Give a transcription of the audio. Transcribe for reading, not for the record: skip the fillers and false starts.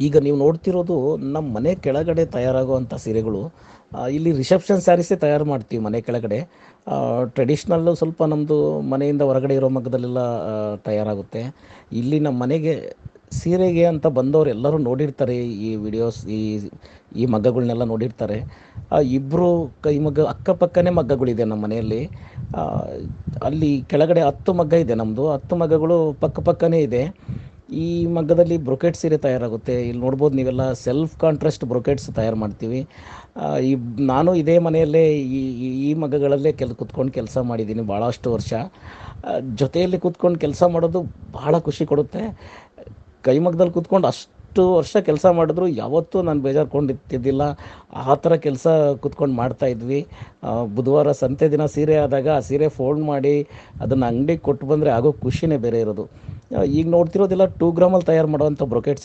ಈಗ ನೀವು ನೋಡ್ತಿರೋದು ನಮ್ಮ ಮನೆ ಕೆಳಗಡೆ ತಯಾರಾಗುವಂಥ ಸೀರೆಗಳು. ಇಲ್ಲಿ ರಿಸೆಪ್ಷನ್ ಸ್ಯಾರೀಸೇ ತಯಾರು ಮಾಡ್ತೀವಿ ಮನೆ ಕೆಳಗಡೆ. ಟ್ರೆಡಿಷ್ನಲ್ಲು ಸ್ವಲ್ಪ ನಮ್ಮದು ಮನೆಯಿಂದ ಹೊರಗಡೆ ಇರೋ ಮಗ್ಗದಲ್ಲೆಲ್ಲ ತಯಾರಾಗುತ್ತೆ. ಇಲ್ಲಿ ನಮ್ಮ ಮನೆಗೆ ಸೀರೆಗೆ ಅಂತ ಬಂದವರು ಎಲ್ಲರೂ ನೋಡಿರ್ತಾರೆ ಈ ವಿಡಿಯೋಸ್, ಈ ಮಗ್ಗಗಳ್ನೆಲ್ಲ ನೋಡಿರ್ತಾರೆ. ಇಬ್ಬರು ಕೈ ಮಗ್ಗ ಅಕ್ಕಪಕ್ಕನೇ ಮಗ್ಗಗಳಿದೆ ನಮ್ಮ ಮನೆಯಲ್ಲಿ. ಆ, ಅಲ್ಲಿ ಕೆಳಗಡೆ 10 ಮಗ್ಗ ಇದೆ ನಮ್ಮದು. 10 ಮಗ್ಗಗಳು ಪಕ್ಕ ಪಕ್ಕನೇ ಇದೆ. ಈ ಮಗ್ಗದಲ್ಲಿ ಬ್ರೊಕೆಟ್ ಸೀರೆ ತಯಾರಾಗುತ್ತೆ. ಇಲ್ಲಿ ನೋಡ್ಬೋದು ನೀವೆಲ್ಲ ಸೆಲ್ಫ್ ಕಾಂಟ್ರಾಸ್ಟ್ ಬ್ರೊಕೆಟ್ಸ್ ತಯಾರು ಮಾಡ್ತೀವಿ. ಈ ನಾನು ಇದೇ ಮನೆಯಲ್ಲೇ ಈ ಈ ಈ ಮಗ್ಗಗಳಲ್ಲೇ ಕೂತ್ಕೊಂಡು ಕೆಲಸ ಮಾಡಿದ್ದೀನಿ ಭಾಳಷ್ಟು ವರ್ಷ. ಜೊತೆಯಲ್ಲಿ ಕೂತ್ಕೊಂಡು ಕೆಲಸ ಮಾಡೋದು ಭಾಳ ಖುಷಿ ಕೊಡುತ್ತೆ. ಕೈಮಗ್ಗದಲ್ಲಿ ಕೂತ್ಕೊಂಡು ಅಷ್ಟು ವರ್ಷ ಕೆಲಸ ಮಾಡಿದ್ರು ಯಾವತ್ತೂ ನಾನು ಬೇಜಾರ್ಕೊಂಡಿದ್ದಿಲ್ಲ. ಆ ಥರ ಕೆಲಸ ಕೂತ್ಕೊಂಡು ಮಾಡ್ತಾಯಿದ್ವಿ. ಬುಧವಾರ ಸಂತೆ ದಿನ ಸೀರೆ ಆದಾಗ ಆ ಸೀರೆ ಫೋಲ್ಡ್ ಮಾಡಿ ಅದನ್ನು ಅಂಗಡಿಗೆ ಕೊಟ್ಟು ಬಂದರೆ ಆಗೋ ಖುಷಿನೇ ಬೇರೆ ಇರೋದು. ಈಗ ನೋಡ್ತಿರೋದೆಲ್ಲ 2 ಗ್ರಾಮಲ್ಲಿ ತಯಾರು ಮಾಡೋವಂಥ ಬ್ರೊಕೆಟ್ ಸ್ಯಾರಿ.